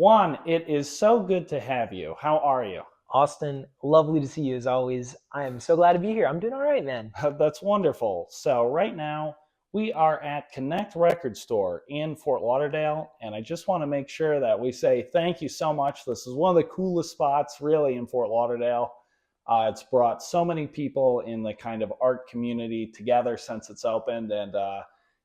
Juan, it is so good to have you. How are you? Austin, lovely to see you as always. I am so glad to be here. I'm doing all right, man. That's wonderful. So, right now, we are at Connect Record Store in Fort Lauderdale, and I just want to make sure that we say thank you so much. This is one of the coolest spots, really, in Fort Lauderdale. It's brought so many people in the kind of art community together since it's opened, and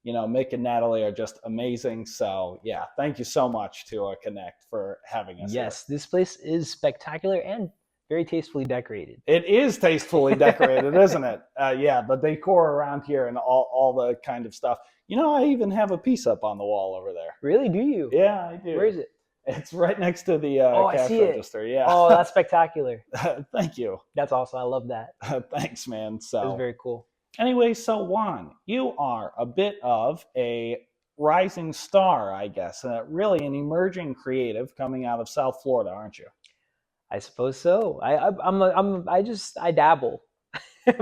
Mick and Natalie are just amazing. So, yeah, thank you so much to Connect for having us here. Yes, this place is spectacular and very tastefully decorated. It is tastefully decorated, isn't it? Yeah, the decor around here and all the kind of stuff. I even have a piece up on the wall over there. Really? Do you? Yeah, I do. Where is it? It's right next to the Oh, I cash see it. register. Yeah. Oh, that's spectacular. Thank you. That's awesome. I love that. Thanks, man. That's So, very cool. anyway, so Juan, you are a bit of a rising star, I guess. Really an emerging creative coming out of South Florida, aren't you? I suppose so. I dabble.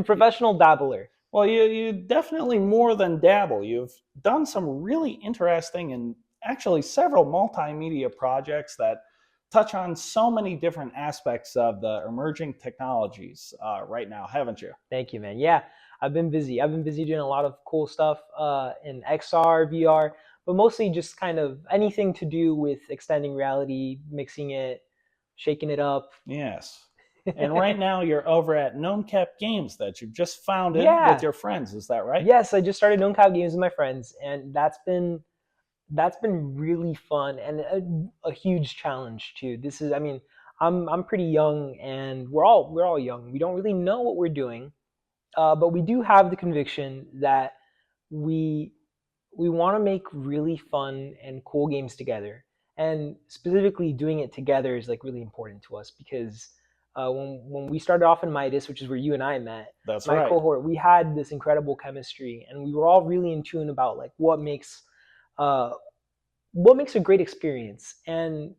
Professional dabbler. Well, you definitely more than dabble. You've done some really interesting and actually several multimedia projects that touch on so many different aspects of the emerging technologies right now, haven't you? Thank you, man. Yeah, I've been busy. I've been busy doing a lot of cool stuff in XR, VR, but mostly just kind of anything to do with extending reality, mixing it, shaking it up. Yes. And right now you're over at Gnomecap Games that you've just founded Yeah. with your friends. Is that right? Yes, I just started Gnomecap Games with my friends, and that's been really fun and a huge challenge too. I mean, I'm pretty young, and we're all young. We don't really know what we're doing, but we do have the conviction that we we want to make really fun and cool games together. And specifically, doing it together is like really important to us because when we started off in Midas, which is where you and I met, That's my right. cohort, we had this incredible chemistry, and we were all really in tune about like uh, what makes a great experience, and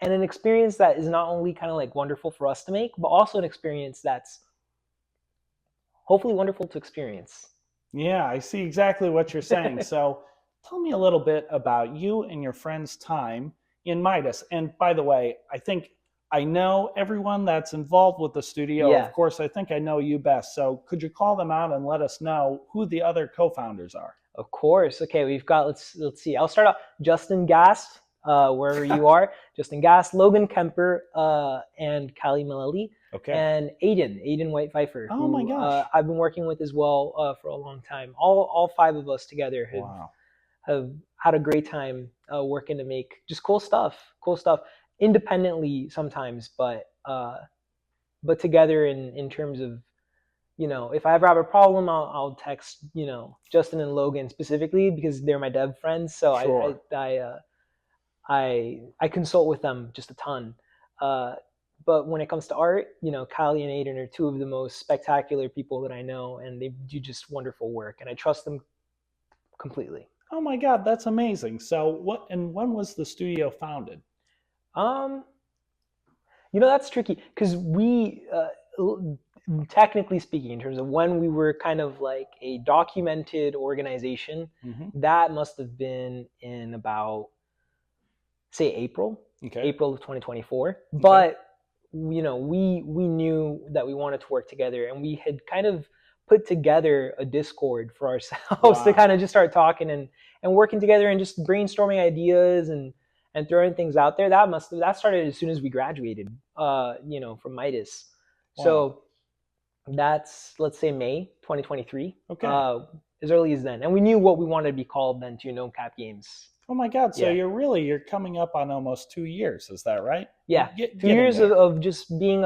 an experience that is not only kind of like wonderful for us to make, but also an experience that's hopefully wonderful to experience. Yeah, I see exactly what you're saying. So tell me a little bit about you and your friends' time in Midas. And by the way, I think I know everyone that's involved with the studio. Of Yeah, course, I think I know you best. So could you call them out and let us know who the other co-founders are? of course. Okay, we've got let's see. I'll start off. Justin Gast, wherever you are. Justin Gast, Logan Kemper, and Kali Malali, Okay. and Aiden White Pfeiffer, Oh my who gosh. I've been working with as well for a long time. All five of us together Wow. have had a great time working to make just cool stuff. Cool stuff independently sometimes, but together in terms of, if I ever have a problem, I'll text, Justin and Logan specifically because they're my dev friends. So Sure. I consult with them just a ton. Uh, but when it comes to art, Kylie and Aiden are two of the most spectacular people that I know, and they do just wonderful work, and I trust them completely. Oh my God, that's amazing. So what and when was the studio founded? Um, that's tricky because technically speaking, in terms of when we were kind of like a documented organization, Hmm. that must have been in about, say, Okay. April of 2024. Okay. But we knew that we wanted to work together, and we had kind of put together a Discord for ourselves to Wow. kind of just start talking and working together and just brainstorming ideas and throwing things out there. That started as soon as we graduated, from Midas. Wow. So that's, let's say, May 2023, Okay. as early as then, and we knew what we wanted to be called then too, Cap Games. Oh my God. So Yeah. you're coming up on almost 2 years. Is that right? Yeah, two Getting years there. of just being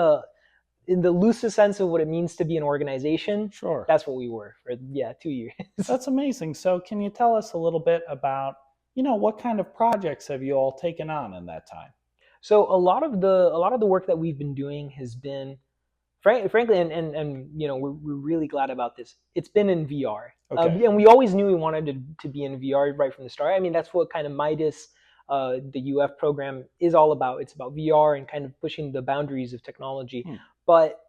in the loosest sense of what it means to be an organization. Sure. That's what we were for, 2 years. That's amazing. So can you tell us a little bit about, what kind of projects have you all taken on in that time? So a lot of the work that we've been doing has been, frankly, and we're really glad about this. It's been in VR, Okay. and we always knew we wanted to be in VR right from the start. I mean, that's what kind of Midas, the UF program, is all about. It's about VR and kind of pushing the boundaries of technology. Hmm. But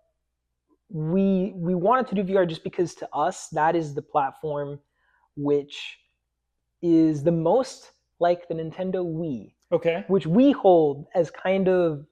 we wanted to do VR just because, to us, that is the platform which is the most like the Nintendo Wii. Okay. which we hold as kind of,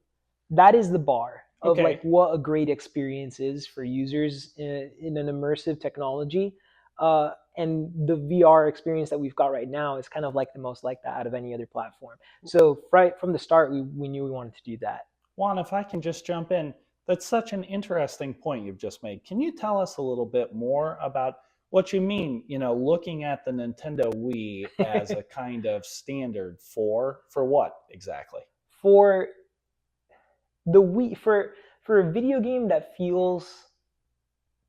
that is the bar of like Okay. what a great experience is for users in an immersive technology. And the VR experience that we've got right now is kind of like the most like that out of any other platform. So right from the start, we knew we wanted to do that. Juan, if I can just jump in, that's such an interesting point you've just made. Can you tell us a little bit more about what you mean, looking at the Nintendo Wii as a kind of standard for what exactly? For the Wii, for a video game that feels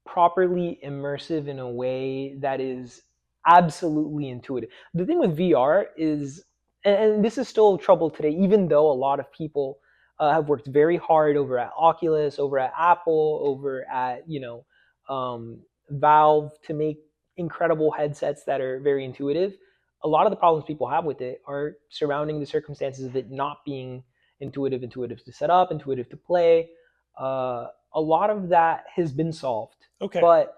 properly immersive in a way that is absolutely intuitive. The thing with VR is, and this is still trouble today, even though a lot of people have worked very hard over at Oculus, over at Apple, over at Valve to make incredible headsets that are very intuitive. A lot of the problems people have with it are surrounding the circumstances of it not being intuitive to set up, intuitive to play. A lot of that has been solved, Okay. but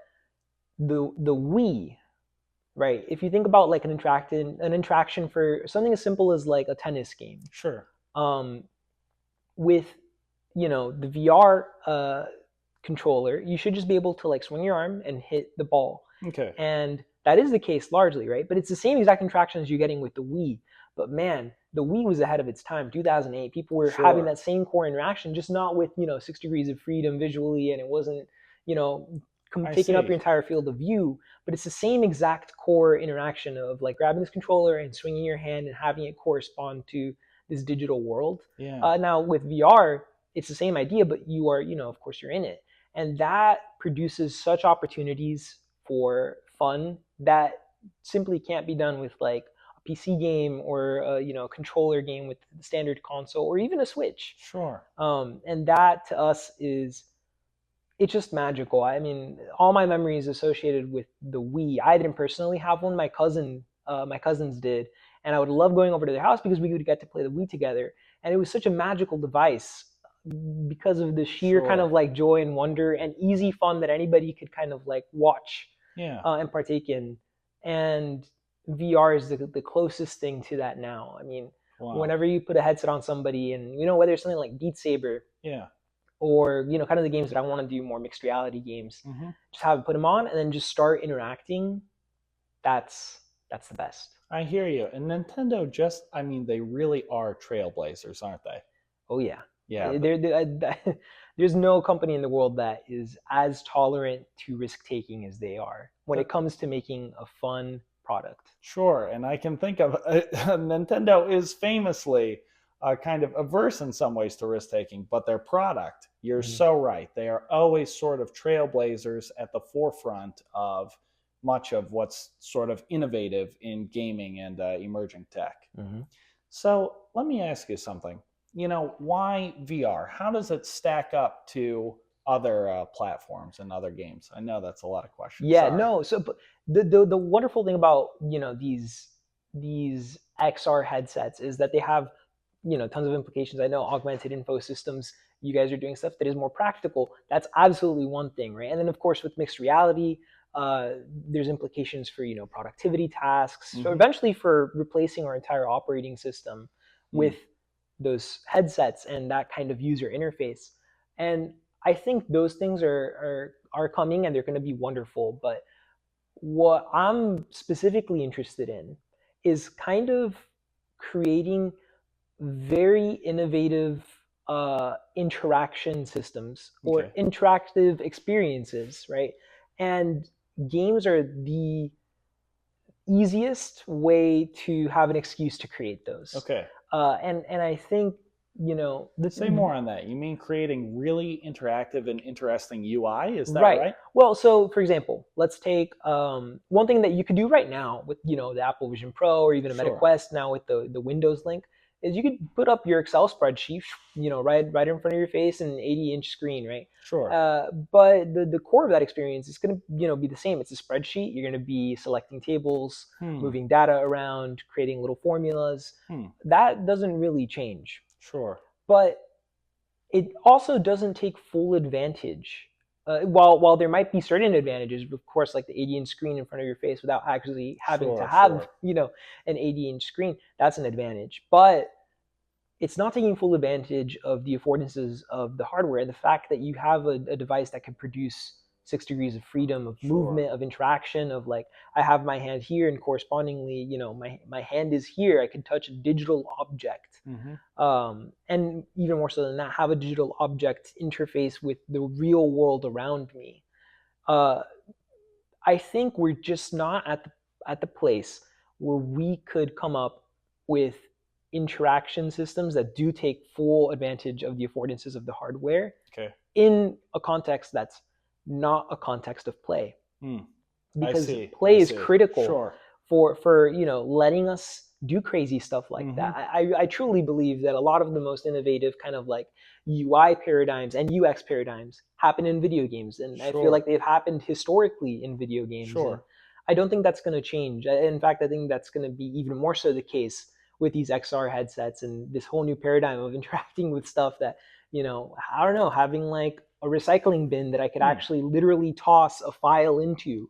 the Wii, right? If you think about like an interaction for something as simple as like a tennis game, Sure. um, with the VR controller, you should just be able to like swing your arm and hit the ball, Okay. and that is the case largely, right? But it's the same exact interaction as you're getting with the Wii. But man, the Wii was ahead of its time. 2008, people were having Sure. that same core interaction, just not with 6 degrees of freedom visually, and it wasn't you know I taking up see. your entire field of view. But it's the same exact core interaction of like grabbing this controller and swinging your hand and having it correspond to this digital world. Yeah. Now with VR, it's the same idea, but you are, of course, you're in it, and that produces such opportunities for fun that simply can't be done with like a PC game or a controller game with the standard console or even a Switch. Sure. And that to us is, it's just magical. I mean, all my memories associated with the Wii. I didn't personally have one. My cousins did, and I would love going over to their house because we would get to play the Wii together. And it was such a magical device because of the sheer kind of Sure. like joy and wonder and easy fun that anybody could kind of like watch Yeah. and partake in. And VR is the closest thing to that now. I mean, Wow. whenever you put a headset on somebody, and whether it's something like Beat Saber, Yeah. or kind of the games that I want to do, more mixed reality games, Mm-hmm. just have it put them on and then just start interacting. That's the best. I hear you. And Nintendo they really are trailblazers, aren't they? Oh yeah. Yeah. There's no company in the world that is as tolerant to risk taking as they are when it comes to making a fun product. Sure. And I can think of Nintendo is famously kind of averse in some ways to risk taking, but their product, you're so right. They are always sort of trailblazers at the forefront of much of what's sort of innovative in gaming and emerging tech. Mm-hmm. So let me ask you something. Why VR? How does it stack up to other platforms and other games? I know that's a lot of questions. Yeah, Sorry. no. So but the wonderful thing about these XR headsets is that they have tons of implications. I know augmented info systems, you guys are doing stuff that is more practical. That's absolutely one thing, right? And then of course with mixed reality, there's implications for productivity tasks. So eventually for replacing our entire operating system with those headsets and that kind of user interface. And I think those things are coming, and they're going to be wonderful. But what I'm specifically interested in is kind of creating very innovative interaction systems or interactive experiences, right? And games are the easiest way to have an excuse to create those. Okay. And I think Say more on that. You mean creating really interactive and interesting UI? Is that right? Well, so for example, let's take one thing that you could do right now with the Apple Vision Pro or even a Meta Quest now with the Windows link is you could put up your Excel spreadsheet, right in front of your face, in an 80-inch screen, right? Sure. But the core of that experience is going to be the same. It's a spreadsheet. You're going to be selecting tables, moving data around, creating little formulas. That doesn't really change. Sure. But it also doesn't take full advantage. While there might be certain advantages, of course, like the 80-inch screen in front of your face without actually having to have an 80-inch screen, that's an advantage. But it's not taking full advantage of the affordances of the hardware. The fact that you have a device that can produce 6 degrees of freedom, of Sure. movement, of interaction, of like, I have my hand here and correspondingly, you know, my hand is here. I can touch a digital object. And even more so than that, have a digital object interface with the real world around me. I think we're just not at the place where we could come up with interaction systems that do take full advantage of the affordances of the hardware in a context that's not a context of play. Because play is critical for you know, letting us do crazy stuff like that. I truly believe that a lot of the most innovative kind of like UI paradigms and UX paradigms happen in video games, and I feel like they've happened historically in video games. And I don't think that's going to change. In fact, I think that's going to be even more so the case with these XR headsets and this whole new paradigm of interacting with stuff that, you know, I don't know, having like a recycling bin that I could actually literally toss a file into.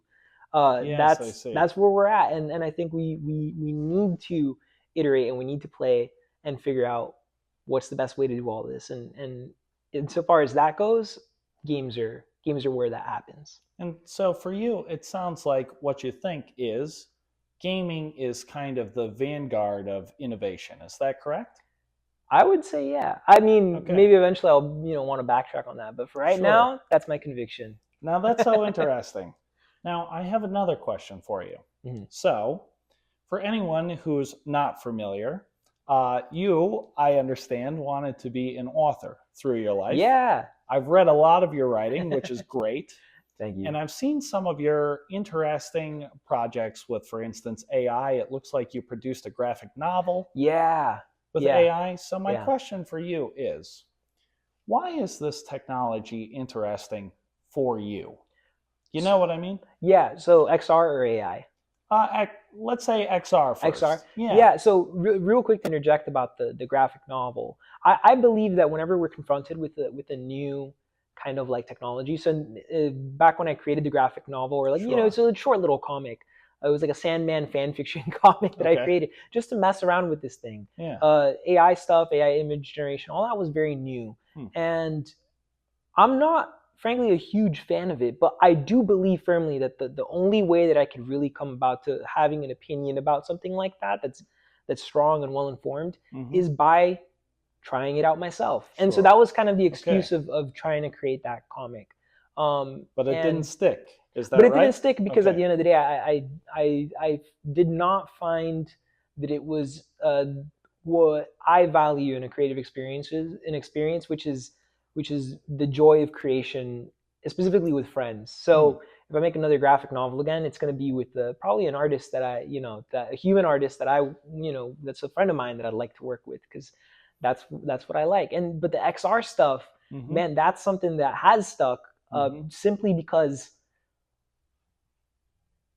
That's where we're at, and I think we need to iterate, and we need to play and figure out what's the best way to do all this. And so far as that goes, games are where that happens. And so for you, it sounds like what you think is gaming is kind of the vanguard of innovation. Is that correct? I would say, yeah. I mean, maybe eventually I'll, you know, want to backtrack on that, but for right now, that's my conviction. Now that's so interesting. Now I have another question for you. So, for anyone who's not familiar, you, I understand, wanted to be an author through your life. Yeah. I've read a lot of your writing, which is great. Thank you. And I've seen some of your interesting projects with, for instance, AI. It looks like you produced a graphic novel. With AI. So my question for you is, why is this technology interesting for you? You know what I mean? Yeah. So XR or AI? Let's say XR first. XR? Yeah. So real quick to interject about the graphic novel. I believe that whenever we're confronted with a new kind of like technology, so back when I created the graphic novel, or like, you know, it's a short little comic. It was like a Sandman fan fiction comic that I created just to mess around with this thing. AI stuff, AI image generation, all that was very new. And I'm not, frankly, a huge fan of it, but I do believe firmly that the only way that I could really come about to having an opinion about something like that that's strong and well-informed is by trying it out myself. And so that was kind of the excuse of trying to create that comic. But it didn't stick. Is that right? But it didn't stick because at the end of the day, I did not find that it was what I value in a creative experience, which is the joy of creation, specifically with friends. So if I make another graphic novel again, it's going to be with probably an artist that a human artist that that's a friend of mine that I'd like to work with, because that's what I like. But the XR stuff, man, that's something that has stuck simply because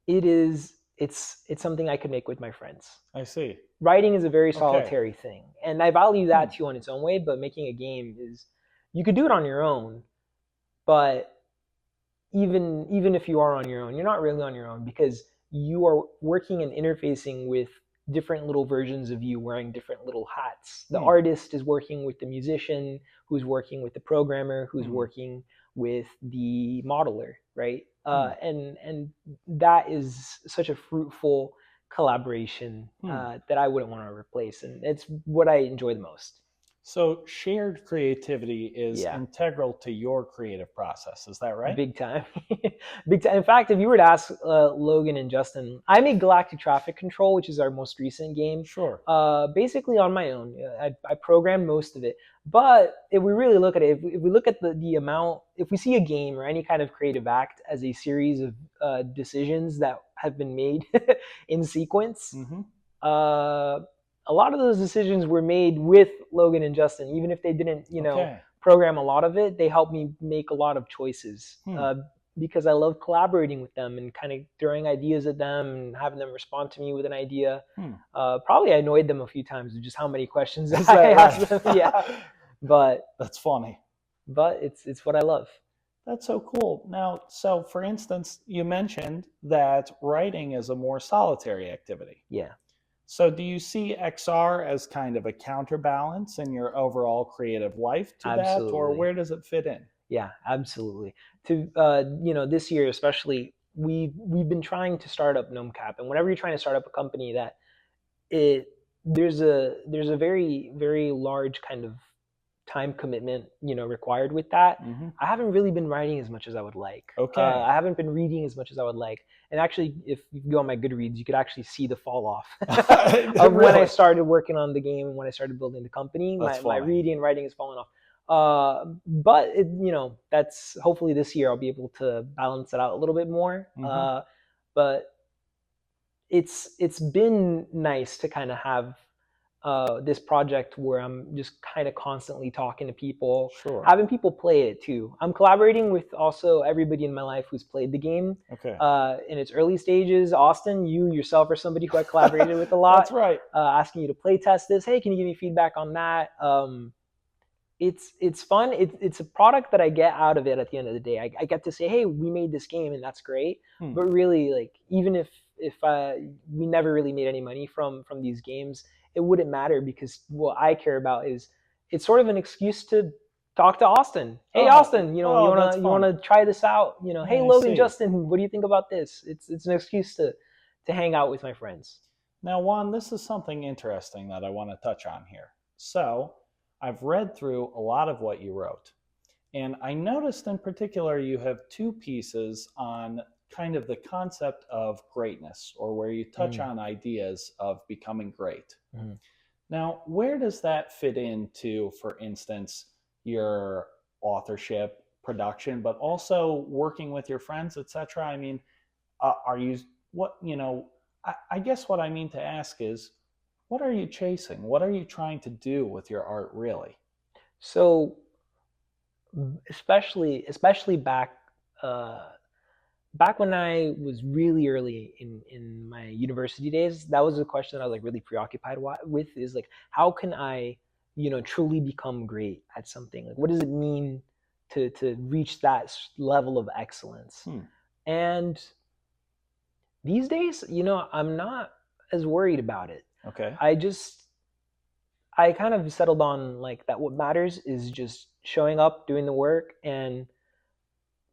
it's something I could make with my friends. I see. Writing is a very solitary thing, and I value that too on its own way, but making a game is, you could do it on your own, but even if you are on your own, you're not really on your own, because you are working and interfacing with different little versions of you wearing different little hats. The artist is working with the musician, who's working with the programmer, who's working with the modeler, right? And that is such a fruitful collaboration that I wouldn't want to replace, and it's what I enjoy the most. So shared creativity is integral to your creative process. Is that right? Big time. Big time. In fact, if you were to ask Logan and Justin, I made Galactic Traffic Control, which is our most recent game. Basically on my own. I programmed most of it. But if we really look at it, if we look at the amount, if we see a game or any kind of creative act as a series of decisions that have been made in sequence, a lot of those decisions were made with Logan and Justin. Even if they didn't, program a lot of it, they helped me make a lot of choices because I love collaborating with them and kind of throwing ideas at them and having them respond to me with an idea. Probably I annoyed them a few times with just how many questions I asked them. But that's funny. But it's what I love. That's so cool. Now, so for instance, you mentioned that writing is a more solitary activity. So, do you see XR as kind of a counterbalance in your overall creative life to that, or Absolutely. where does it fit in? Yeah, absolutely. To this year especially, we've been trying to start up Gnomecap, and whenever you're trying to start up a company, that it there's a very very large kind of time commitment required with that. Hmm. I haven't really been writing as much as I would like. Okay. I haven't been reading as much as I would like. And actually, if you go on my Goodreads, you could actually see the fall off of when I Really? started working on the game and when I started building the company. That's My funny. reading and writing has fallen off. But that's hopefully this year I'll be able to balance it out a little bit more. Hmm. But it's been nice to kind of have this project where I'm just kind of constantly talking to people, Sure. having people play it too. I'm collaborating with also everybody in my life who's played the game Okay. in its early stages. Austin, you yourself are somebody who I collaborated with a lot, That's right. asking you to play test this. Hey, can you give me feedback on that? It's fun. It's a product that I get out of it at the end of the day. I get to say, hey, we made this game, and that's great. Hmm. But really, like, even if we never really made any money from these games, it wouldn't matter, because what I care about is it's sort of an excuse to talk to Austin. Hey, Austin, That's you fun. wanna try this out? Hey, I Logan, see. Justin, what do you think about this? It's an excuse to hang out with my friends. Now, Juan, this is something interesting that I want to touch on here. So, I've read through a lot of what you wrote, and I noticed in particular you have two pieces on kind of the concept of greatness, or where you touch Mm. on ideas of becoming great. Mhm. Now, where does that fit into, for instance, your authorship, production, but also working with your friends, etc.? I mean, are you what you know? I guess what I mean to ask is, what are you chasing? What are you trying to do with your art, really? So especially uh, back when I was really early in my university days, that was a question that I was like really preoccupied with, is like, how can I truly become great at something? Like, what does it mean to reach that level of excellence? Hmm. And these days, I'm not as worried about it. Okay. I just I kind of settled on, like, that what matters is just showing up, doing the work, and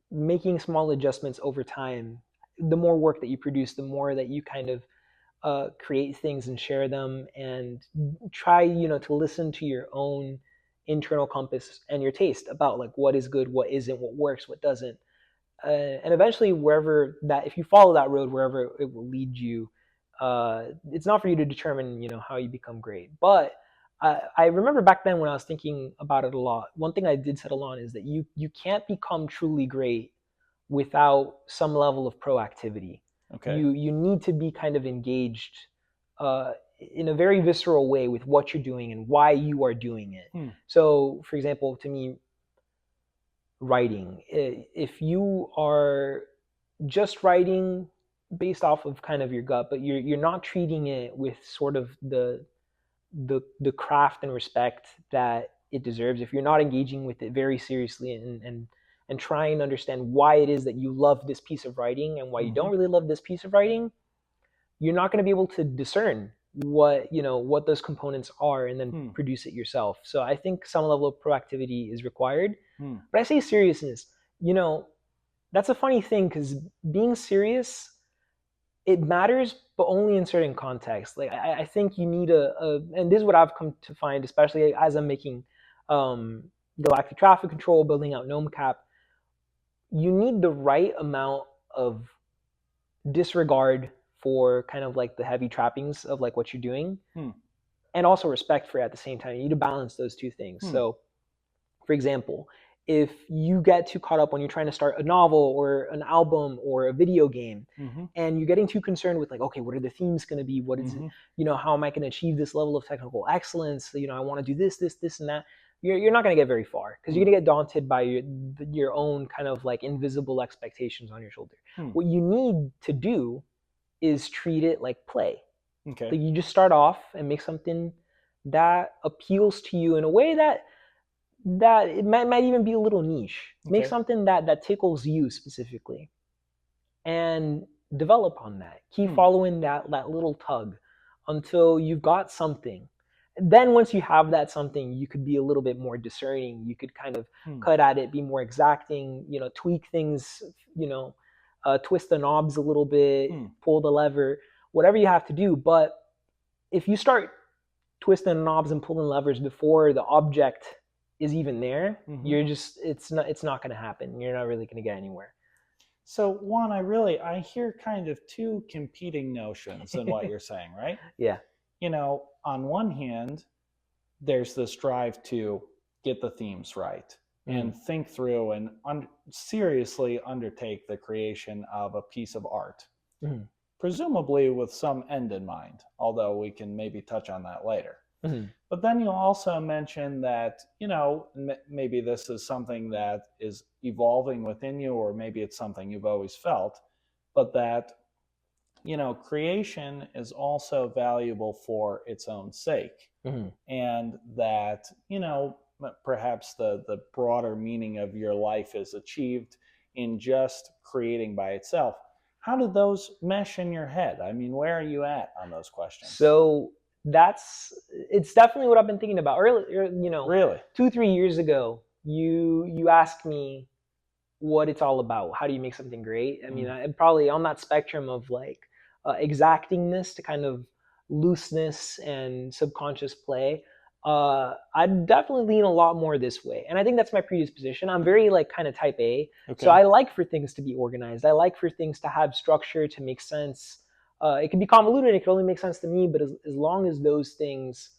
making small adjustments over time. The more work that you produce, the more that you kind of create things and share them, and try to listen to your own internal compass and your taste about, like, what is good, what isn't, what works, what doesn't. And eventually, wherever that, if you follow that road, wherever it will lead you, it's not for you to determine how you become great. But I remember back then when I was thinking about it a lot, one thing I did settle on is that you can't become truly great without some level of proactivity. Okay. You need to be kind of engaged in a very visceral way with what you're doing and why you are doing it. Hmm. So, for example, to me, writing, if you are just writing based off of kind of your gut, but you're not treating it with sort of the craft and respect that it deserves, if you're not engaging with it very seriously, and trying to understand why it is that you love this piece of writing and why you Mm-hmm. don't really love this piece of writing, you're not going to be able to discern what those components are and then Hmm. produce it yourself. So I think some level of proactivity is required. Hmm. But I say seriousness, that's a funny thing, because being serious, it matters, but only in certain contexts. Like, I think you need and this is what I've come to find, especially as I'm making um, Galactic Traffic Control, building out Gnomecap. You need the right amount of disregard for kind of like the heavy trappings of like what you're doing, Hmm. and also respect for it at the same time. You need to balance those two things. Hmm. So, for example, if you get too caught up when you're trying to start a novel or an album or a video game, Mm-hmm. and you're getting too concerned with, like, okay, what are the themes going to be? What is it? Mm-hmm. How am I going to achieve this level of technical excellence? I want to do this, and that. You're not going to get very far, because you're Hmm. going to get daunted by your own kind of like invisible expectations on your shoulder. Hmm. What you need to do is treat it like play. Okay. Like, you just start off and make something that appeals to you in a way that it might even be a little niche. Make Okay. something that tickles you specifically, and develop on that. Keep Hmm. following that little tug until you've got something. Then once you have that something, you could be a little bit more discerning. You could kind of cut at it, be more exacting, tweak things, twist the knobs a little bit, pull the lever, whatever you have to do. But if you start twisting the knobs and pulling levers before the object is even there, it's not going to happen. You're not really going to get anywhere. So Juan, I hear kind of two competing notions in what you're saying, right? Yeah. On one hand, there's this drive to get the themes right and think through and seriously undertake the creation of a piece of art, presumably with some end in mind, although we can maybe touch on that later. But then you also mentioned that, maybe this is something that is evolving within you, or maybe it's something you've always felt, but that creation is also valuable for its own sake. And that, perhaps the broader meaning of your life is achieved in just creating by itself. How do those mesh in your head? I mean, where are you at on those questions? So it's definitely what I've been thinking about earlier. Really? 2-3 years ago, you asked me what it's all about. How do you make something great? I mean, I'm probably on that spectrum of like exactingness to kind of looseness and subconscious play. I'd definitely lean a lot more this way, and I think that's my predisposition. I'm very like kind of type A, so I like for things to be organized. I like for things to have structure, to make sense. It can be convoluted. It can only make sense to me, but as long as those things,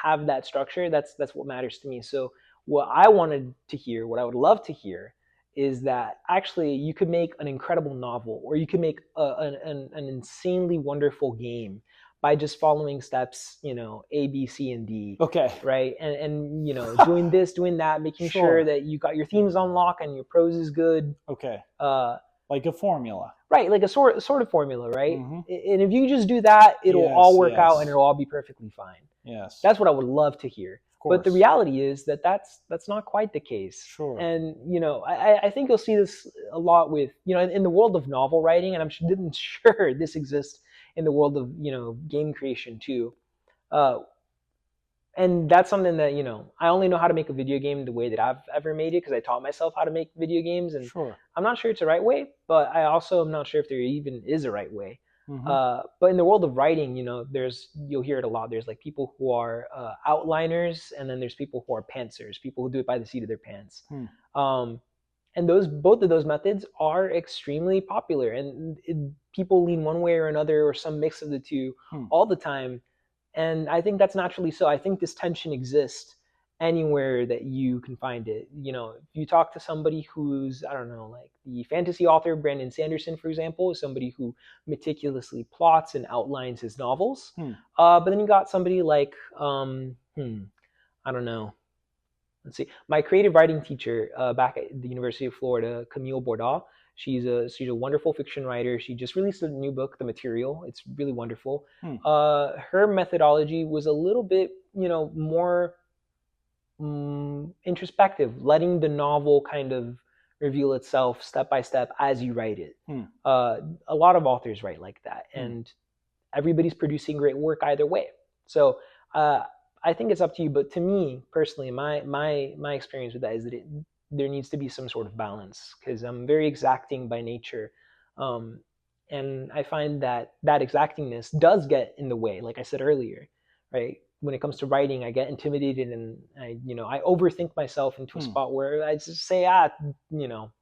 have that structure, that's what matters to me. So what I wanted to hear, what I would love to hear, is that actually you could make an incredible novel, or you could make an insanely wonderful game by just following steps, A, B, C, and D. Okay. Right. And doing this, doing that, making sure that you got your themes on lock and your prose is good. Okay. Like a formula. Right. Like a sort of formula, right? And if you just do that, it'll all work out and it'll all be perfectly fine. Yes. That's what I would love to hear. But the reality is that that's not quite the case. Sure. And, I think you'll see this a lot with, in the world of novel writing, and I'm sure this exists in the world of, game creation too. And that's something that, I only know how to make a video game the way that I've ever made it, because I taught myself how to make video games. And I'm not sure it's the right way, but I also am not sure if there even is a right way. But in the world of writing, you'll hear it a lot. There's like people who are outliners, and then there's people who are pantsers, people who do it by the seat of their pants. And both of those methods are extremely popular, and people lean one way or another, or some mix of the two all the time. And I think that's naturally so. I think this tension exists anywhere that you can find it. If you talk to somebody who's, I don't know, like the fantasy author Brandon Sanderson, for example, is somebody who meticulously plots and outlines his novels. But then you got somebody like, I don't know. Let's see. My creative writing teacher back at the University of Florida, Camille Bordeaux, she's a wonderful fiction writer. She just released a new book, The Material. It's really wonderful. Her methodology was a little bit, more introspective, letting the novel kind of reveal itself step by step as you write it. A lot of authors write like that, and everybody's producing great work either way. So I think it's up to you, but to me personally, my experience with that is that there needs to be some sort of balance, because I'm very exacting by nature, and I find that exactingness does get in the way, like I said earlier, right? When it comes to writing, I get intimidated, and I overthink myself into a spot where I just say, bah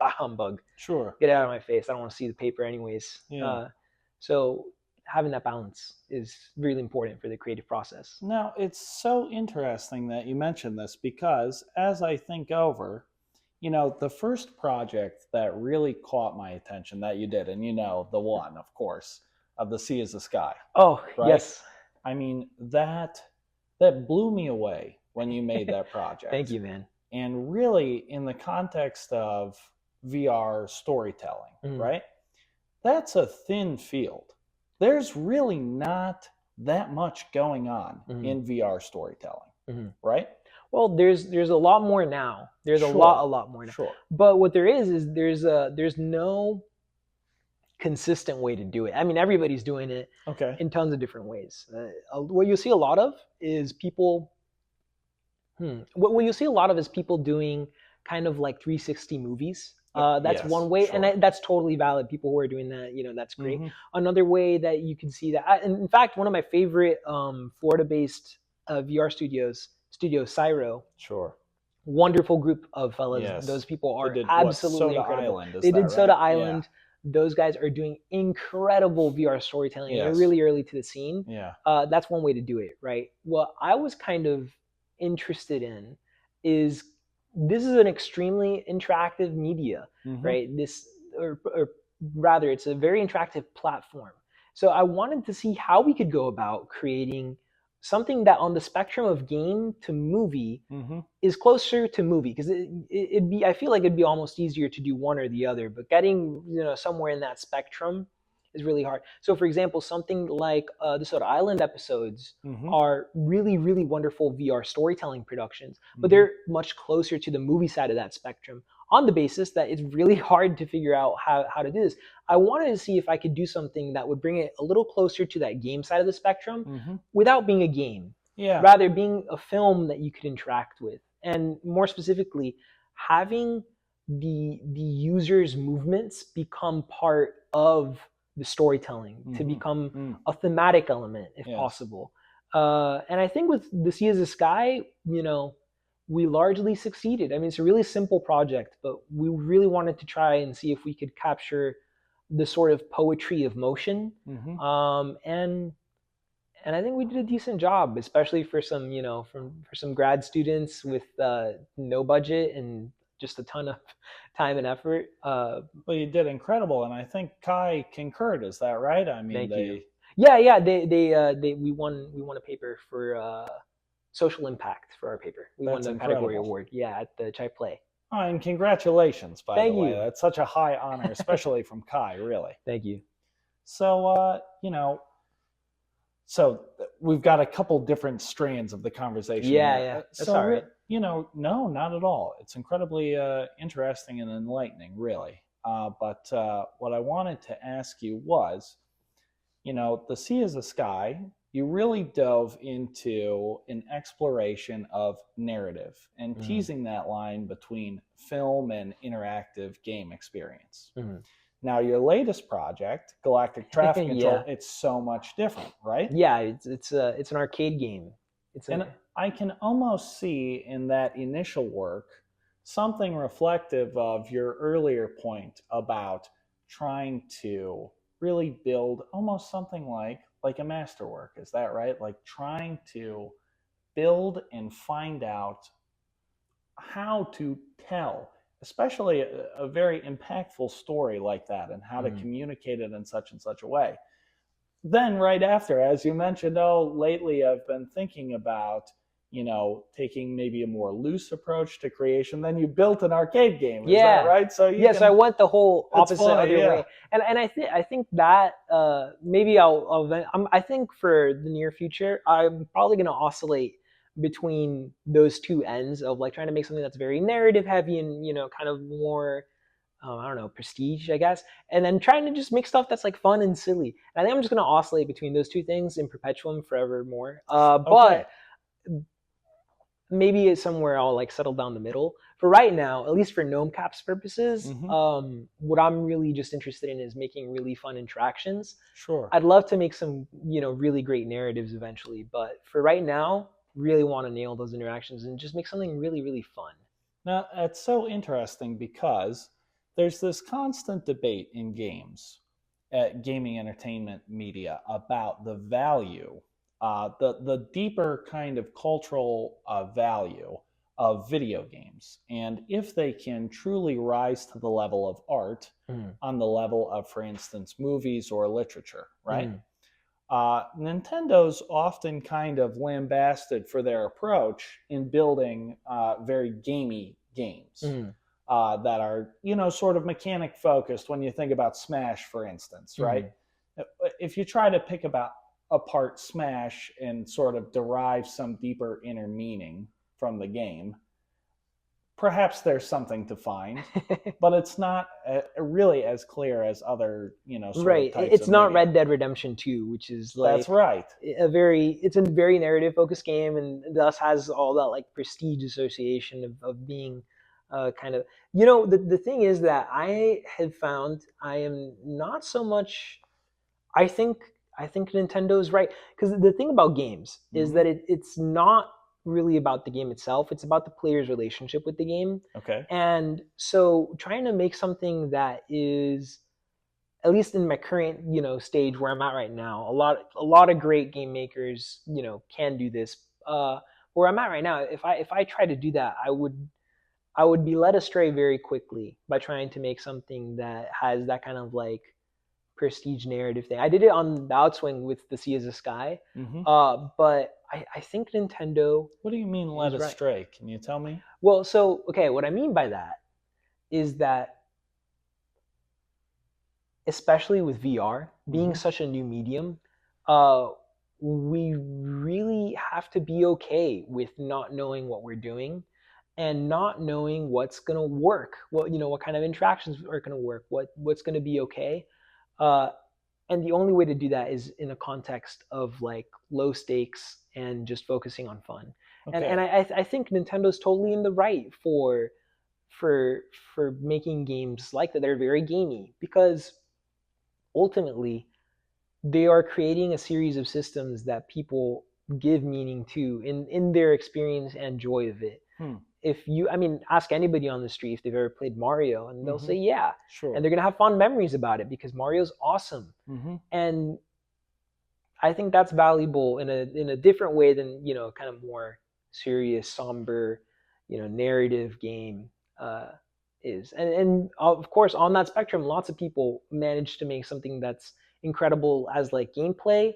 humbug. Sure. Get it out of my face. I don't want to see the paper anyways. Yeah. So having that balance is really important for the creative process. Now, it's so interesting that you mentioned this, because as I think over, the first project that really caught my attention that you did, and the one, of course, of The Sea is the Sky. Oh, right? Yes. I mean, that blew me away when you made that project. Thank you, man. And really, in the context of VR storytelling, right? That's a thin field. There's really not that much going on in VR storytelling, right? Well, there's a lot more now. There's a lot more now. Sure. But what there is there's no consistent way to do it. I mean, everybody's doing it Okay. in tons of different ways. What you'll see a lot of is people. What you'll see a lot of is people doing kind of like 360 movies. That's Yes, one way, sure. and that's totally valid. People who are doing that, that's great. Mm-hmm. Another way that you can see that, and in fact, one of my favorite Florida-based VR studios, Studio Cyro, Sure. wonderful group of fellas. Yes. Those people They are did absolutely Soda incredible. Island, is They that did Soda right? Island. Those guys are doing incredible VR storytelling. Yes. They're really early to the scene. Yeah. That's one way to do it, right? What I was kind of interested in is this is an extremely interactive media, Mm-hmm. right? Or rather, it's a very interactive platform. So I wanted to see how we could go about creating something that on the spectrum of game to movie Mm-hmm. is closer to movie, because it'd be, I feel like it'd be almost easier to do one or the other, but getting somewhere in that spectrum is really hard. So for example, something like the Soda Island episodes Mm-hmm. are really, really wonderful VR storytelling productions, but Mm-hmm. they're much closer to the movie side of that spectrum, on the basis that it's really hard to figure out how to do this. I wanted to see if I could do something that would bring it a little closer to that game side of the spectrum Mm-hmm. without being a game, Yeah. rather being a film that you could interact with, and more specifically, having the user's movements become part of the storytelling, to Mm-hmm. become a thematic element if Yes. possible. And I think with The Sea is the Sky, we largely succeeded. I mean, it's a really simple project, but we really wanted to try and see if we could capture the sort of poetry of motion. Mm-hmm. And I think we did a decent job, especially for some, for some grad students with no budget and just a ton of time and effort. Well, you did incredible, and I think Kai concurred. Is that right? I mean, Thank you. Yeah. We won a paper for social impact for our paper. We won the category award. Yeah, at the Chai Play. Oh, and congratulations, by Thank the way. you. That's such a high honor, especially from Kai, really. Thank you. So, so we've got a couple different strands of the conversation. Yeah. That's all right. No, not at all. It's incredibly interesting and enlightening, really. But what I wanted to ask you was, The Sea is the Sky, you really dove into an exploration of narrative and teasing that line between film and interactive game experience. Mm-hmm. Now, your latest project, Galactic Traffic Control, it's so much different, right? Yeah, it's an arcade game. I can almost see in that initial work something reflective of your earlier point about trying to really build almost something like a masterwork. Is that right? Like trying to build and find out how to tell, especially a very impactful story like that, and how to communicate it in such and such a way. Then right after, as you mentioned, lately I've been thinking about, taking maybe a more loose approach to creation. Then you built an arcade game, is that right? So so I went the whole opposite other way, and I think that maybe I think for the near future, I'm probably going to oscillate between those two ends of like trying to make something that's very narrative heavy and kind of more I don't know, prestige, I guess, and then trying to just make stuff that's like fun and silly. And I think I'm just going to oscillate between those two things in perpetuum forevermore. But maybe somewhere I'll like settle down the middle. For right now, at least for Gnomecap's purposes, what I'm really just interested in is making really fun interactions. Sure. I'd love to make some, really great narratives eventually, but for right now, really want to nail those interactions and just make something really, really fun. Now, it's so interesting because there's this constant debate in games, gaming entertainment media, about the value, the deeper kind of cultural value of video games, and if they can truly rise to the level of art on the level of, for instance, movies or literature, right? Nintendo's often kind of lambasted for their approach in building very gamey games that are, sort of mechanic focused. When you think about Smash, for instance, right? If you try to pick apart Smash and sort of derive some deeper inner meaning from the game, perhaps there's something to find, but it's not really as clear as other, sort Right. of types It's of not media. Red Dead Redemption 2, which is That's like right. it's a very narrative focused game, and thus has all that like prestige association of being kind of, the thing is that I have found I am not so much. I think I think Nintendo's right, because the thing about games is Hmm. that it's not really about the game itself. It's about the player's relationship with the game, Okay. and so trying to make something that is, at least in my current stage where I'm at right now, a lot of great game makers can do this. Where I'm at right now, if I try to do that, I would be led astray very quickly by trying to make something that has that kind of like prestige narrative thing. I did it on the outswing with the Sea is the Sky, Hmm. but I think Nintendo What do you mean led is right. astray? Can you tell me? Well, so okay, what I mean by that is that, especially with VR being Hmm. such a new medium, uh, we really have to be okay with not knowing what we're doing and not knowing what's going to work. What kind of interactions are going to work, what's going to be okay. Uh, and the only way to do that is in a context of like low stakes and just focusing on fun. And Okay. I think Nintendo's totally in the right for for making games like that. They're very gamey because ultimately they are creating a series of systems that people give meaning to in their experience and joy of it. Hmm. If you, I mean, ask anybody on the street if they've ever played Mario, and they'll Hmm. say yeah, and Sure. they're gonna have fond memories about it because Mario's awesome. Hmm. And I think that's valuable in a different way than kind of more serious, somber, narrative game uh, is. And of course, on that spectrum, lots of people manage to make something that's incredible as like gameplay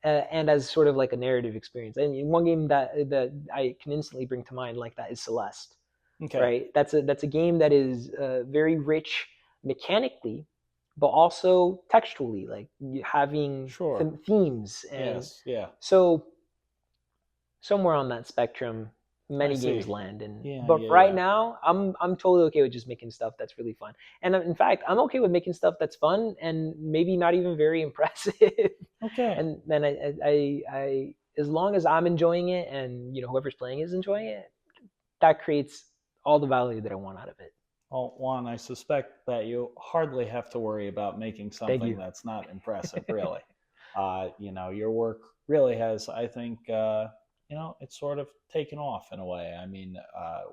and as sort of like a narrative experience. I mean, one game that I can instantly bring to mind like that is Celeste. Okay. Right? That's a game that is very rich mechanically, but also textually, like having Sure. themes. And Yes. Yeah. so somewhere on that spectrum, I many games see. land. And Yeah. but Yeah. right Yeah. now, I'm totally okay with just making stuff that's really fun. And in fact, I'm okay with making stuff that's fun and maybe not even very impressive. Okay. And then as long as I'm enjoying it and whoever's playing is enjoying it, that creates all the value that I want out of it. Well, Juan, I suspect that you hardly have to worry about making Thank something you. that's not impressive, really. Your work really has, I think, it's sort of taken off in a way. I mean,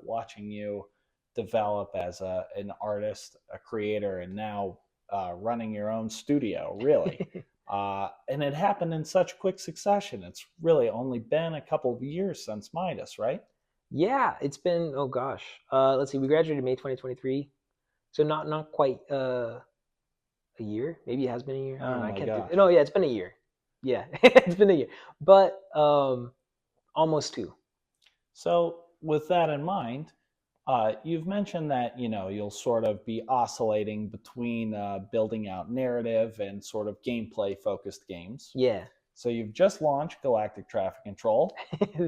watching you develop as an artist, a creator, and now running your own studio, really. And it happened in such quick succession. It's really only been a couple of years since Midas, right? Yeah, it's been, oh gosh. Let's see, we graduated May 2023. So not quite a year. Maybe it has been a year. I don't Oh know. I my can't do. gosh. No, yeah, it's been a year. Yeah, it's been a year. But almost two. So, with that in mind, you've mentioned that you'll sort of be oscillating between building out narrative and sort of gameplay focused games. Yeah. So you've just launched Galactic Traffic Control,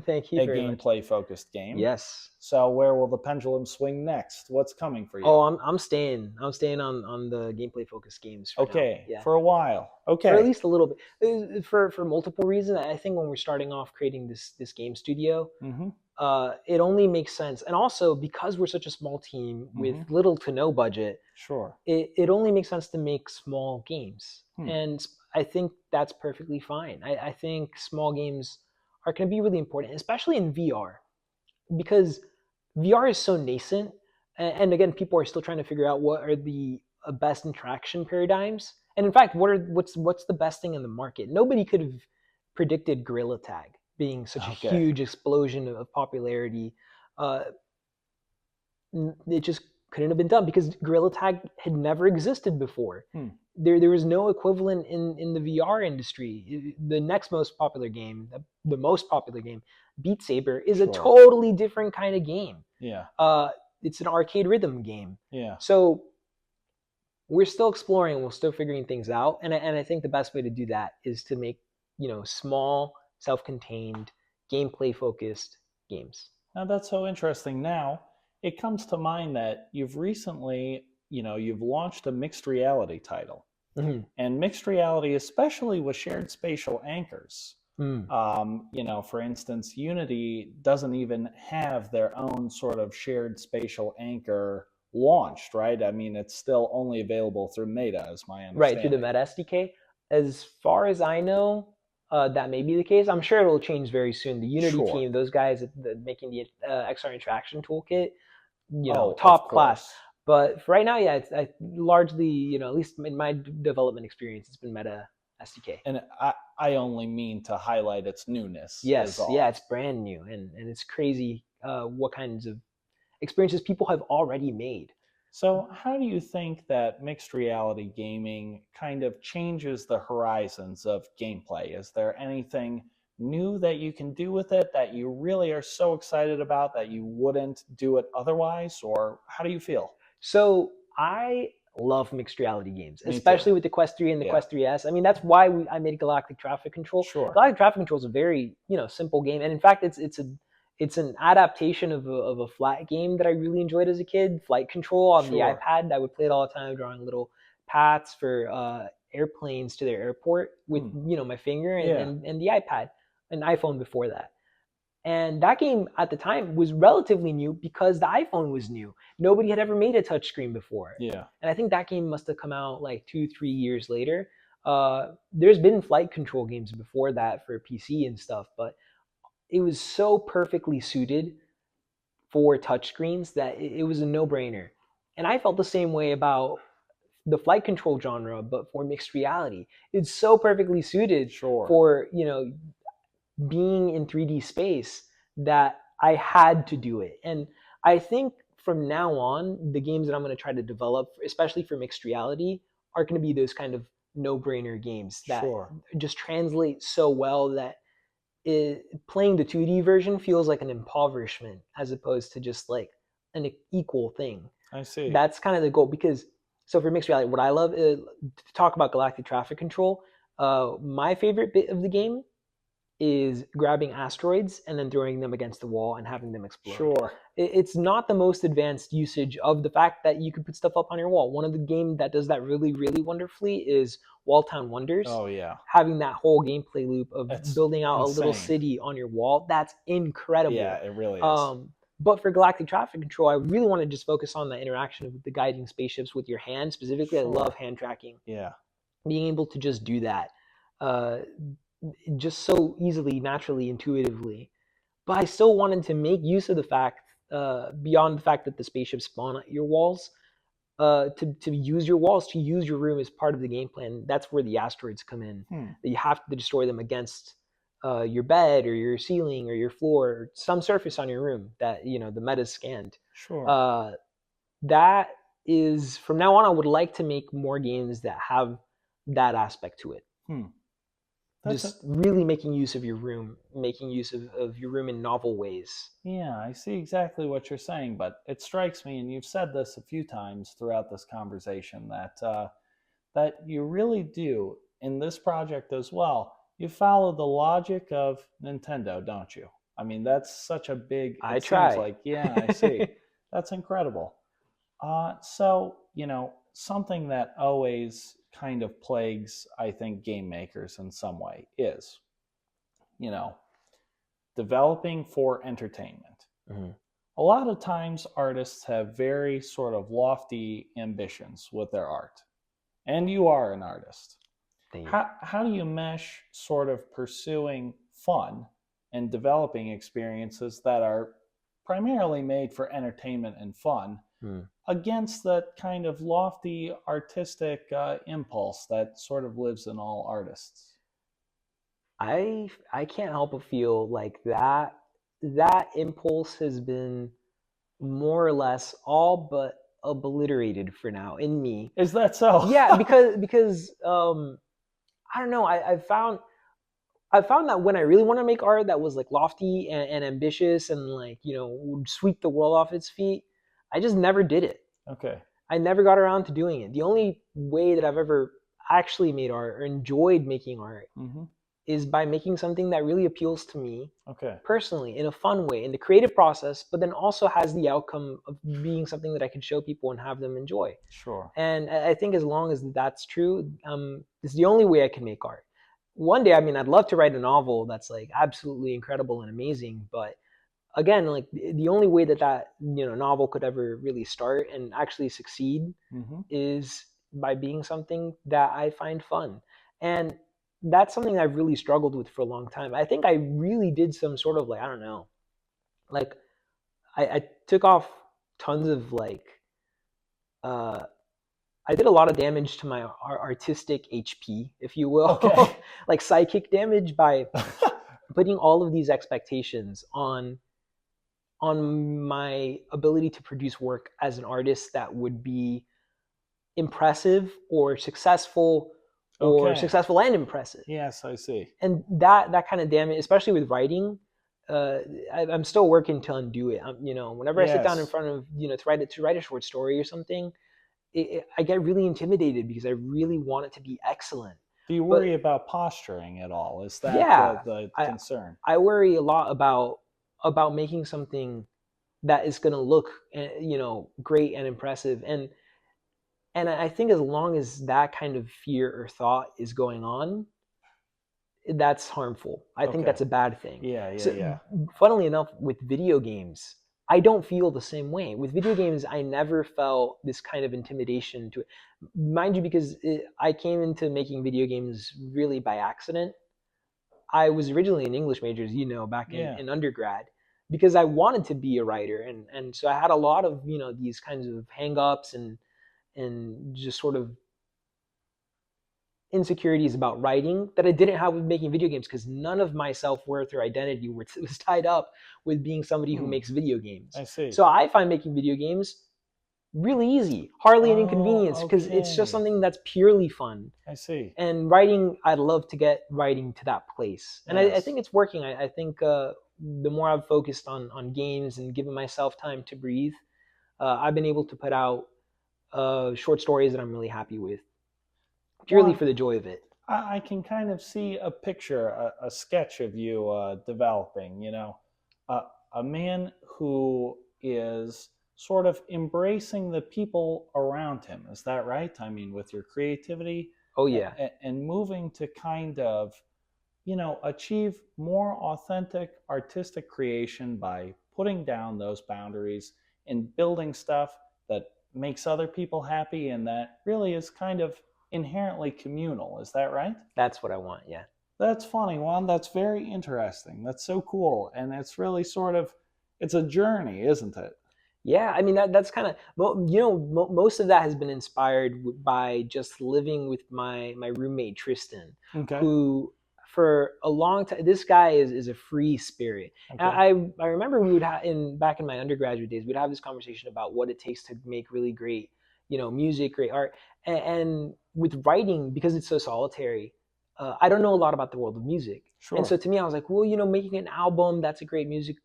Thank you a very much. gameplay focused game. Yes. So where will the pendulum swing next? What's coming for you? Oh, I'm staying. I'm staying on the gameplay focused games for now. Okay, Yeah. for a while. For at Okay. least a little bit. For multiple reasons. I think when we're starting off creating this game studio, Mm-hmm. it only makes sense. And also because we're such a small team with Mm-hmm. little to no budget, Sure. it only makes sense to make small games. Hmm. And I think that's perfectly fine. I think small games are going to be really important, especially in VR, because VR is so nascent. And again, people are still trying to figure out what are the best interaction paradigms. And in fact, what's the best thing in the market? Nobody could have predicted Gorilla Tag being such a Okay. huge explosion of popularity. Uh, it just couldn't have been done because Gorilla Tag had never existed before. Hmm. There was no equivalent in the VR industry. The next most popular game, the most popular game, Beat Saber, is a Sure. totally different kind of game. Yeah. It's an arcade rhythm game. Yeah. So we're still exploring, we're still figuring things out, and I think the best way to do that is to make small, self-contained, gameplay focused games. Now that's so interesting. Now, it comes to mind that you've recently, you've launched a mixed reality title. Mm-hmm. And mixed reality, especially with shared spatial anchors. Mm. For instance, Unity doesn't even have their own sort of shared spatial anchor launched, right? I mean, it's still only available through Meta, is my Right, through the understanding. Meta SDK. As far as I know, that may be the case. I'm sure it'll change very soon. The Unity Sure. team, those guys making the XR interaction toolkit, Oh, of top class. course. But for right now, yeah, it's largely, at least in my development experience, it's been Meta SDK. And I only mean to highlight its newness. Yes, is all. yeah, it's brand new, and it's crazy what kinds of experiences people have already made. So, how do you think that mixed reality gaming kind of changes the horizons of gameplay? Is there anything new that you can do with it that you really are so excited about that you wouldn't do it otherwise? Or how do you feel? So I love mixed reality games, Me too. especially with the Quest 3 and the Yeah. Quest 3S. I mean, that's why I made Galactic Traffic Control. Sure. Galactic Traffic Control is a very simple game, and in fact, it's an adaptation of a flat game that I really enjoyed as a kid. Flight Control on the Sure. iPad. I would play it all the time, drawing little paths for airplanes to their airport with my finger Yeah. and the iPad, an iPhone before that. And that game at the time was relatively new because the iPhone was new. Nobody had ever made a touchscreen before. Yeah. And I think that game must have come out like 2-3 years later. There's been flight control games before that for PC and stuff, but it was so perfectly suited for touchscreens that it was a no-brainer. And I felt the same way about the flight control genre, but for mixed reality. It's so perfectly suited Sure. for, being in 3D space that I had to do it. And I think from now on, the games that I'm going to try to develop, especially for mixed reality, are going to be those kind of no-brainer games that just translate so well that playing the 2D version feels like an impoverishment as opposed to just like an equal thing. I see. That's kind of the goal because, so for mixed reality, what I love is to talk about Galactic Traffic Control. My favorite bit of the game is grabbing asteroids and then throwing them against the wall and having them explode. Sure. It's not the most advanced usage of the fact that you can put stuff up on your wall. One of the games that does that really, really wonderfully is Walltown Wonders. Oh, yeah. Having that whole gameplay loop of building out insane. a little city on your wall, that's incredible. Yeah, it really is. But for Galactic Traffic Control, I really want to just focus on the interaction of the guiding spaceships with your hand. Specifically, I love hand tracking. Yeah. Being able to just do that. Just so easily, naturally, intuitively. But I still wanted to make use of the fact, beyond the fact that the spaceships spawn at your walls, to use your walls, to use your room as part of the game plan. That's where the asteroids come in. That you have to destroy them against your bed or your ceiling or your floor, or some surface on your room that the meta's scanned. Sure. That is, from now on, I would like to make more games that have that aspect to it. Just really making use of your room, making use of your room in novel ways. Yeah, I see exactly what you're saying, but it strikes me, and you've said this a few times throughout this conversation, that you really do, in this project as well, you follow the logic of Nintendo, don't you? I mean, that's such a big... I try. Seems like, yeah, I see. That's incredible. So, something that always kind of plagues, I think, game makers in some way is, developing for entertainment. A lot of times artists have very sort of lofty ambitions with their art. And you are an artist. How do you mesh sort of pursuing fun and developing experiences that are primarily made for entertainment and fun against that kind of lofty artistic impulse that sort of lives in all artists? I can't help but feel like that impulse has been more or less all but obliterated for now in me. Is that so? Yeah, because I don't know. I found that when I really want to make art that was like lofty and ambitious and like would sweep the world off its feet, I just never did it. Okay. I never got around to doing it. The only way that I've ever actually made art or enjoyed making art is by making something that really appeals to me Okay. personally in a fun way in the creative process, but then also has the outcome of being something that I can show people and have them enjoy. Sure. And I think as long as that's true, it's the only way I can make art. One day, I mean, I'd love to write a novel that's like absolutely incredible and amazing, but again, like the only way that novel could ever really start and actually succeed Mm-hmm. is by being something that I find fun. And that's something I've really struggled with for a long time. I think I really did some sort of like, I don't know, like I took off tons of like, uh, I did a lot of damage to my artistic HP, if you will, Okay. like psychic damage by putting all of these expectations on my ability to produce work as an artist that would be impressive or Okay. successful and impressive. Yes, I see. And that kind of damage, especially with writing, uh, I'm still working to undo it. Whenever I sit down in Yes. front of to write a short story or something, I get really intimidated because I really want it to be excellent. Do you But worry about posturing at all? Is that yeah, the I concern? I worry a lot about making something that is going to look great and impressive. And I think as long as that kind of fear or thought is going on, that's harmful. I think Okay. that's a bad thing. Yeah, yeah, So, yeah. funnily enough, with video games, I don't feel the same way. With video games, I never felt this kind of intimidation to it. Mind you, because I came into making video games really by accident. I was originally an English major, as you know, back Yeah. in undergrad, because I wanted to be a writer, and so I had a lot of these kinds of hang-ups and just sort of insecurities about writing that I didn't have with making video games, because none of my self-worth or identity was tied up with being somebody who Hmm. makes video games. I see. So I find making video games really easy, hardly an inconvenience, Oh, because it's just okay. something that's purely fun. I see. And writing, I'd love to get writing to that place, and I Yes. think it's working. I think the more I've focused on games and given myself time to breathe, I've been able to put out short stories that I'm really happy with, purely Juan, for the joy of it. I can kind of see a picture, a sketch of you developing, a man who is sort of embracing the people around him. Is that right? I mean, with your creativity Oh yeah, and moving to kind of, achieve more authentic artistic creation by putting down those boundaries and building stuff that makes other people happy and that really is kind of inherently communal. Is that right? that's what I want. Yeah. That's funny, Juan. That's very interesting. That's so cool. And it's really sort of, it's a journey, isn't it? Yeah, I mean that's kind of most of that has been inspired by just living with my roommate Tristan, Okay. who for a long time, this guy is a free spirit. And Okay. I remember we would have in back in my undergraduate days, we'd have this conversation about what it takes to make really great music, great art, and with writing, because it's so solitary. I don't know a lot about the world of music, and so Sure. to me, I was like, well, making an album, that's a great music,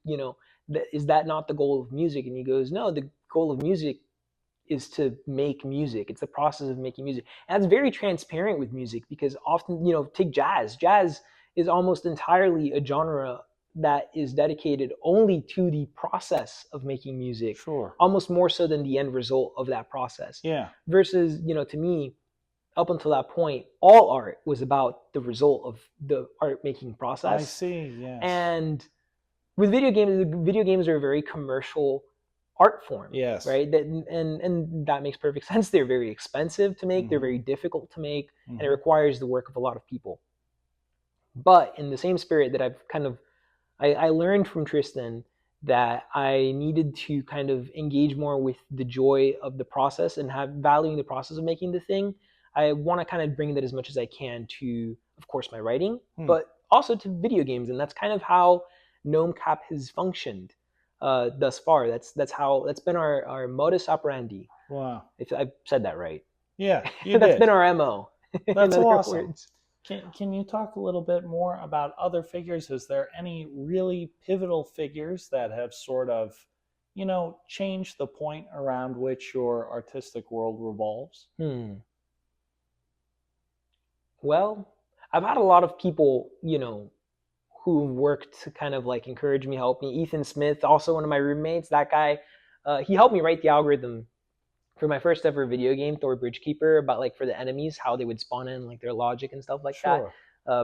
is that not the goal of music? And he goes, no, the goal of music is to make music. It's the process of making music. And that's very transparent with music, because often, take jazz. Jazz is almost entirely a genre that is dedicated only to the process of making music, Sure. almost more so than the end result of that process. Yeah. Versus, to me, up until that point, all art was about the result of the art making I process. see. Yes. And with video games are a very commercial art form, Yes. right? And that makes perfect sense. They're very expensive to make, they're Mm-hmm. very difficult to make, and it Mm-hmm. requires the work of a lot of people. But in the same spirit that I learned from Tristan that I needed to kind of engage more with the joy of the process and have valuing the process of making the thing. I want to kind of bring that as much as I can to, of course, my writing, Hmm. but also to video games, and that's kind of how Gnomecap has functioned thus far. That's been our modus operandi. Wow. If I've said that right, Yeah, you that's been did. our mo. In That's other awesome. words. Can you talk a little bit more about other figures? Is there any really pivotal figures that have sort of, changed the point around which your artistic world revolves? Hmm. Well, I've had a lot of people, who worked to kind of like encourage me, help me. Ethan Smith, also one of my roommates, that guy, he helped me write the algorithm for my first ever video game, Thor Bridgekeeper, about like for the enemies, how they would spawn in, like their logic and stuff like that. Sure.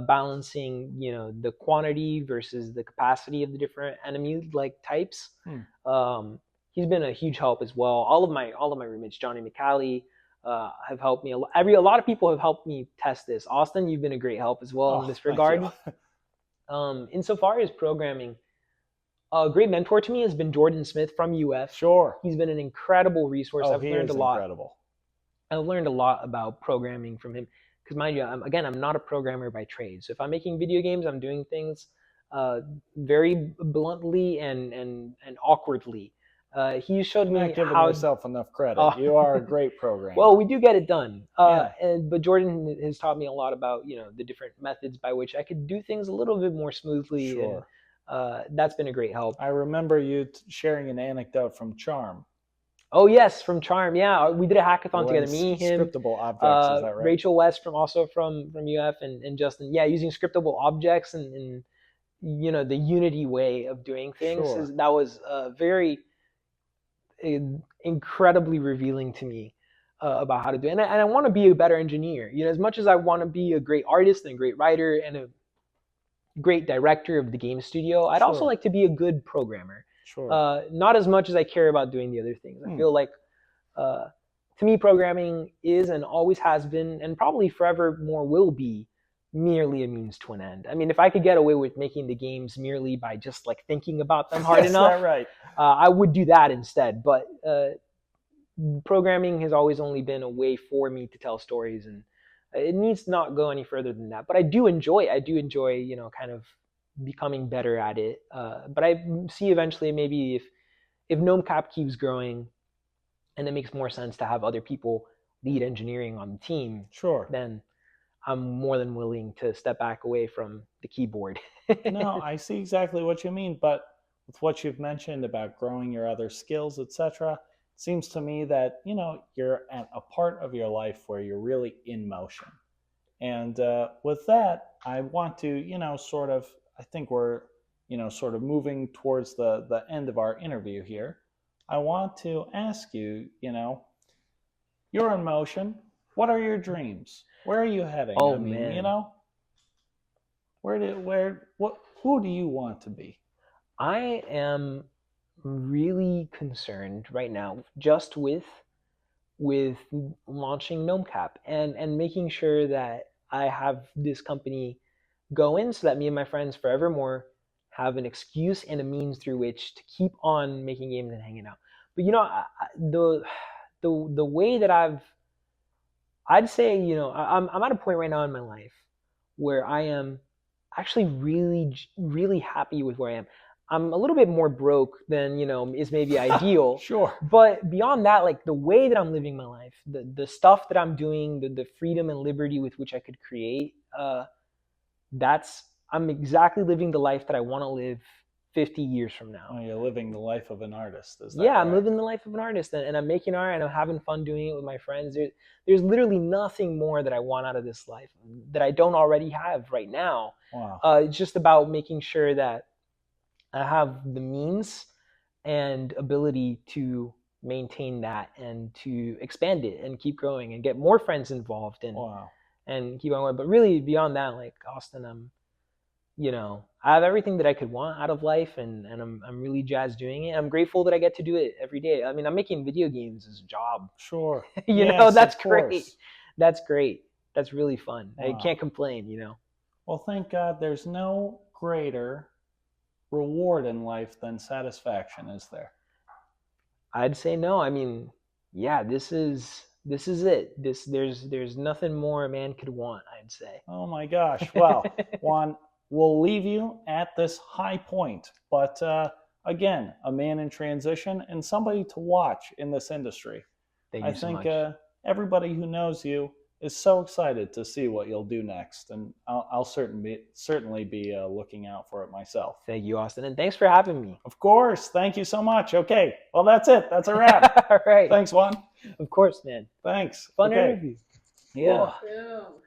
Balancing, the quantity versus the capacity of the different enemy like types. He's been a huge help as well. All of my roommates, Johnny McCallie, have helped me. A lot of people have helped me test this. Austin, you've been a great help as well in this regard. Insofar as programming, a great mentor to me has been Jordan Smith from UF. Sure. He's been an incredible resource. I've learned a lot. Incredible. I've learned a lot about programming from him. Because mind you, I'm not a programmer by trade. So if I'm making video games, I'm doing things very bluntly and awkwardly. He showed me I'm not giving how. myself enough credit. You are a great programmer. Well, we do get it done. But Jordan has taught me a lot about the different methods by which I could do things a little bit more smoothly. Sure. And that's been a great help. I remember you sharing an anecdote from Charm. Oh yes, from Charm. Yeah, we did a hackathon together. Me, him, scriptable objects. Is that right? Rachel West from UF, and Justin. Yeah, using scriptable objects and the Unity way of doing things. Sure. That was very incredibly revealing to me about how to do it. And I want to be a better engineer. As much as I want to be a great artist and a great writer and a great director of the game studio, I'd also like to be a good programmer. Sure. Not as much as I care about doing the other things. I feel like, to me, programming is and always has been, and probably forever more will be, merely a means to an end. I mean, if I could get away with making the games merely by just like thinking about them hard enough, that right? I would do that instead. But programming has always only been a way for me to tell stories, and it needs to not go any further than that. But I do enjoy kind of becoming better at it. But I see eventually maybe if Gnomecap keeps growing and it makes more sense to have other people lead engineering on the team, sure, then I'm more than willing to step back away from the keyboard. No, I see exactly what you mean. But with what you've mentioned about growing your other skills, etc., it seems to me that, you're at a part of your life where you're really in motion. And with that, I want to, sort of, I think we're, sort of moving towards the end of our interview here. I want to ask you, you're in motion. What are your dreams? Where are you heading? Oh, man. Who do you want to be? I am really concerned right now just with launching Gnomecap and making sure that I have this company going so that me and my friends forevermore have an excuse and a means through which to keep on making games and hanging out. But the way that I'd say, I'm at a point right now in my life where I am actually really, really happy with where I am. I'm a little bit more broke than, is maybe ideal. Sure. But beyond that, like the way that I'm living my life, the stuff that I'm doing, the freedom and liberty with which I could create, I'm exactly living the life that I want to live 50 years from now. Oh, you're living the life of an artist. Is that right? I'm living the life of an artist, and I'm making art and I'm having fun doing it with my friends. There's literally nothing more that I want out of this life that I don't already have right now. Wow. It's just about making sure that I have the means and ability to maintain that and to expand it and keep growing and get more friends involved and keep on going. But really beyond that, like Austin, I have everything that I could want out of life, and I'm really jazzed doing it. I'm grateful that I get to do it every day. I mean, I'm making video games as a job. Sure. That's great. That's great. That's really fun. Wow. I can't complain, Well, thank God there's no greater reward in life than satisfaction, is there? I'd say no. I mean, yeah, this is it. There's nothing more a man could want, I'd say. Oh my gosh. Well, Juan, we'll leave you at this high point. But again, a man in transition and somebody to watch in this industry. Thank you so much. I think everybody who knows you is so excited to see what you'll do next. And I'll certainly be looking out for it myself. Thank you, Austin. And thanks for having me. Of course. Thank you so much. Okay. Well, that's it. That's a wrap. All right. Thanks, Juan. Of course, man. Thanks. Fun interview. Yeah. Cool.